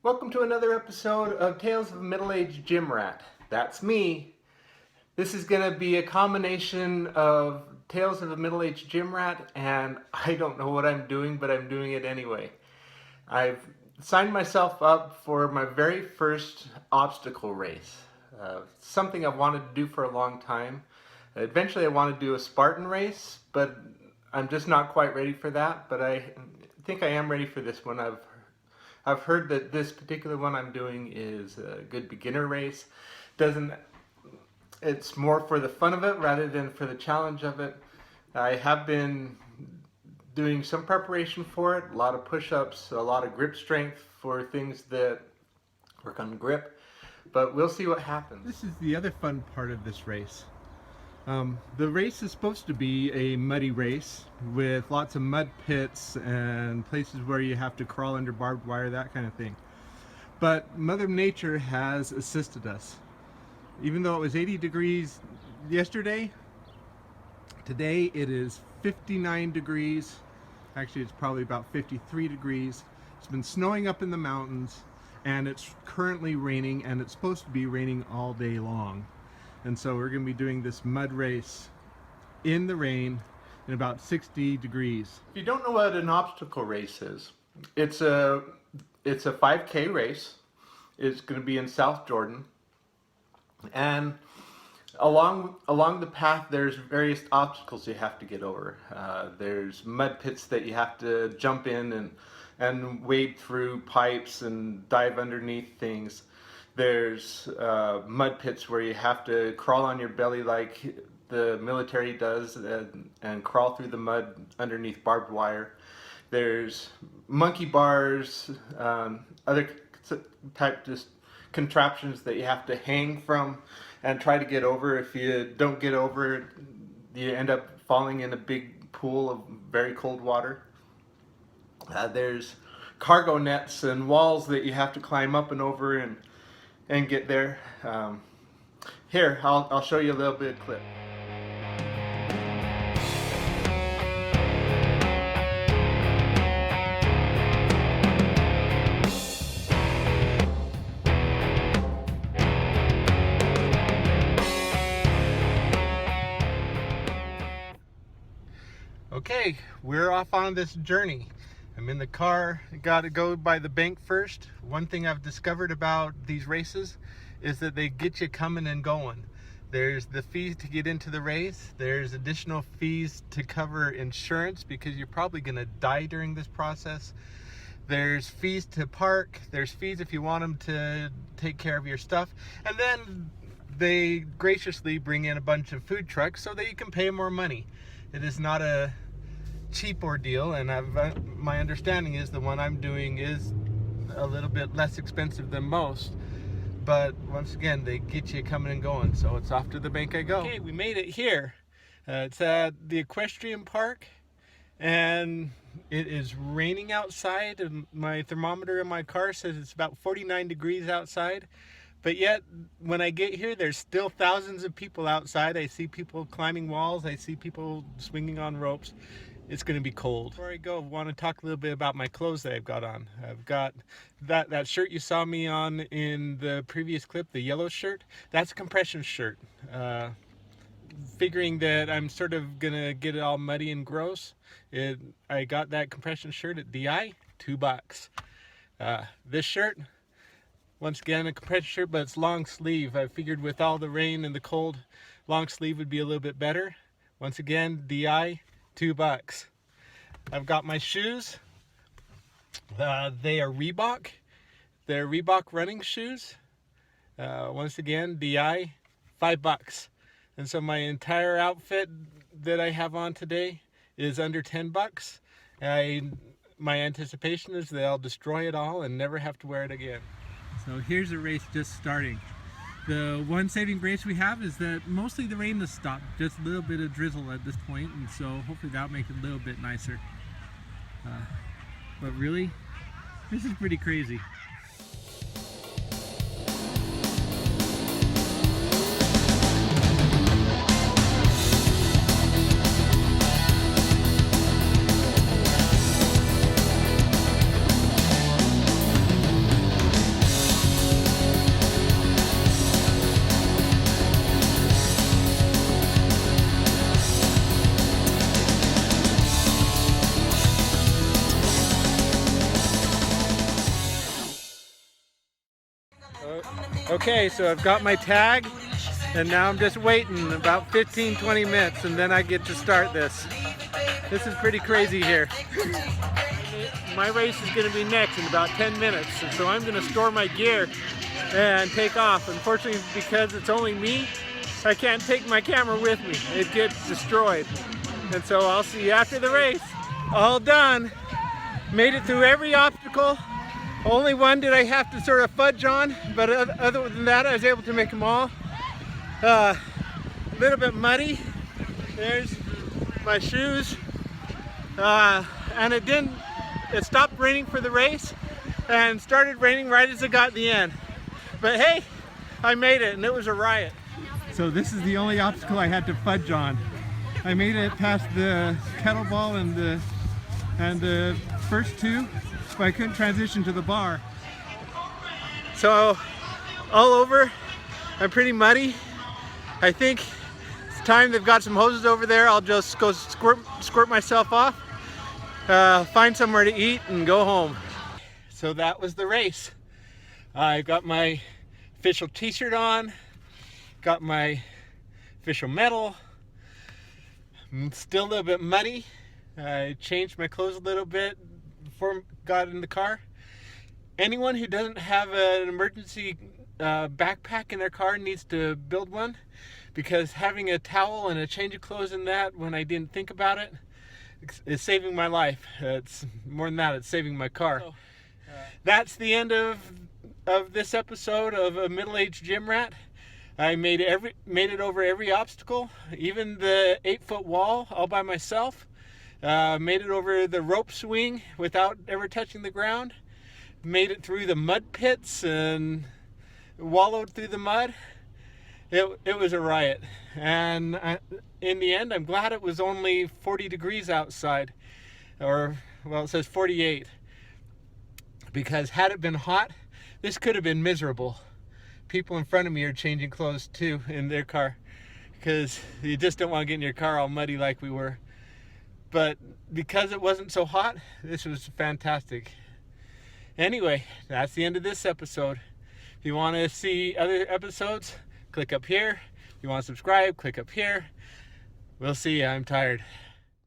Welcome to another episode of Tales of a Middle-Aged Gym Rat. That's me. This is going to be a combination of Tales of a Middle-Aged Gym Rat and I don't know what I'm doing, but I'm doing it anyway. I've signed myself up for my very first obstacle race. Something I've wanted to do for a long time. Eventually I want to do a Spartan race, but I'm just not quite ready for that. But I think I am ready for this one. I've heard that this particular one I'm doing is a good beginner race. It's more for the fun of it rather than for the challenge of it. I have been doing some preparation for it, a lot of push-ups, a lot of grip strength for things that work on grip, but we'll see what happens. This is the other fun part of this race. The race is supposed to be a muddy race with lots of mud pits and places where you have to crawl under barbed wire, that kind of thing. But Mother Nature has assisted us. Even though it was 80 degrees yesterday, today it is 59 degrees. Actually, it's probably about 53 degrees. It's been snowing up in the mountains and it's currently raining, and it's supposed to be raining all day long. And so we're going to be doing this mud race in the rain in about 60 degrees. If you don't know what an obstacle race is, it's a 5K race. It's going to be in South Jordan. And along the path there's various obstacles you have to get over. There's mud pits that you have to jump in and wade through pipes and dive underneath things. There's mud pits where you have to crawl on your belly like the military does and crawl through the mud underneath barbed wire. There's monkey bars, other type just contraptions that you have to hang from and try to get over. If you don't get over, you end up falling in a big pool of very cold water. There's cargo nets and walls that you have to climb up and over and get there. Here, I'll show you a little bit of clip. Okay, we're off on this journey. I'm in the car. Got to go by the bank first. One thing I've discovered about these races is that they get you coming and going. There's the fees to get into the race. There's additional fees to cover insurance because you're probably going to die during this process. There's fees to park. There's fees if you want them to take care of your stuff. And then they graciously bring in a bunch of food trucks so that you can pay more money. It is not a cheap ordeal, and my understanding is the one I'm doing is a little bit less expensive than most, but once again they get you coming and going, so it's off to the bank I go. Okay, we made it here. It's at the equestrian park and it is raining outside, and my thermometer in my car says it's about 49 degrees outside, but yet when I get here there's still thousands of people outside. I see people climbing walls, I see people swinging on ropes. It's going to be cold. Before I go, I want to talk a little bit about my clothes that I've got on. I've got that shirt you saw me on in the previous clip, the yellow shirt. That's a compression shirt. Figuring that I'm sort of going to get it all muddy and gross, I got that compression shirt at DI, $2. This shirt, once again, a compression shirt, but it's long sleeve. I figured with all the rain and the cold, long sleeve would be a little bit better. Once again, DI, $2. I've got my shoes. They are Reebok. They're Reebok running shoes. Once again, DI, $5. And so my entire outfit that I have on today is under $10. My anticipation is that I'll destroy it all and never have to wear it again. So here's the race just starting. The one saving grace we have is that mostly the rain has stopped, just a little bit of drizzle at this point, and so hopefully that'll make it a little bit nicer. But really, this is pretty crazy. Okay, so I've got my tag, and now I'm just waiting about 15-20 minutes, and then I get to start this. This is pretty crazy here. My race is going to be next in about 10 minutes, and so I'm going to store my gear and take off. Unfortunately, because it's only me, I can't take my camera with me. It gets destroyed. And so I'll see you after the race. All done. Made it through every obstacle. Only one did I have to sort of fudge on, but other than that, I was able to make them all. A little bit muddy. There's my shoes. And it stopped raining for the race and started raining right as it got to the end. But hey, I made it, and it was a riot. So this is the only obstacle I had to fudge on. I made it past the kettlebell and the first two, but I couldn't transition to the bar. So all over, I'm pretty muddy. I think it's time. They've got some hoses over there. I'll just go squirt myself off, find somewhere to eat, and go home. So that was the race. I've got my official t-shirt on, got my official medal. I'm still a little bit muddy. I changed my clothes a little bit before I got in the car. Anyone who doesn't have an emergency backpack in their car needs to build one, because having a towel and a change of clothes in that when I didn't think about it is saving my life. It's more than that, it's saving my car. That's the end of this episode of A Middle-Aged Gym Rat. I made it over every obstacle, even the 8-foot wall all by myself. Made it over the rope swing without ever touching the ground. Made it through the mud pits and wallowed through the mud. It was a riot. And in the end, I'm glad it was only 40 degrees outside. Or, well, it says 48. Because had it been hot, this could have been miserable. People in front of me are changing clothes too in their car, because you just don't want to get in your car all muddy like we were. But because it wasn't so hot, this was fantastic. Anyway, that's the end of this episode. If you want to see other episodes, click up here. If you want to subscribe, click up here. We'll see you. I'm tired.